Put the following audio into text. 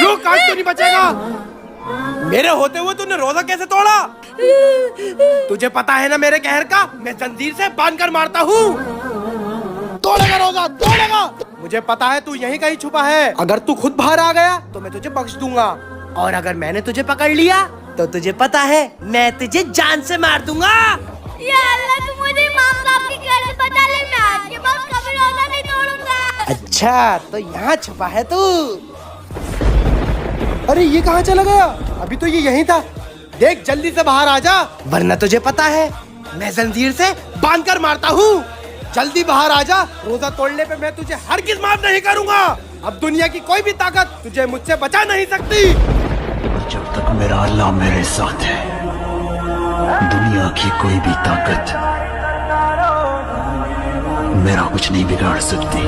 रुक, आज तो नहीं बचेगा। मेरे होते हुए तूने रोजा कैसे तोड़ा? तुझे पता है ना मेरे कहर का, मैं जंजीर से बांध कर मारता हूँ। तोड़ेगा रोजा, तोड़ेगा। मुझे पता है तू यहीं कहीं छुपा है। अगर तू खुद बाहर आ गया तो मैं तुझे बख्श दूंगा, और अगर मैंने तुझे पकड़ लिया तो तुझे पता है मैं तुझे जान से मार दूंगा। या अल्लाह, तू मुझे इमाम साहब की कैसे बचा ले, मैं आज के बाद कभी रोजा नहीं तोड़ूंगा। अच्छा, तो यहाँ छुपा है तू। अरे ये कहाँ चला गया? अभी तो ये यहीं था। देख, जल्दी से बाहर आ जा, वरना तुझे पता है मैं जंजीर से बांध कर मारता हूँ। जल्दी बाहर आ जा, रोजा तोड़ने पे मैं तुझे हरगिज़ माफ नहीं करूंगा। अब दुनिया की कोई भी ताकत तुझे मुझसे बचा नहीं सकती। जब तक मेरा अल्लाह मेरे साथ है, दुनिया की कोई भी ताकत मेरा कुछ नहीं बिगाड़ सकती।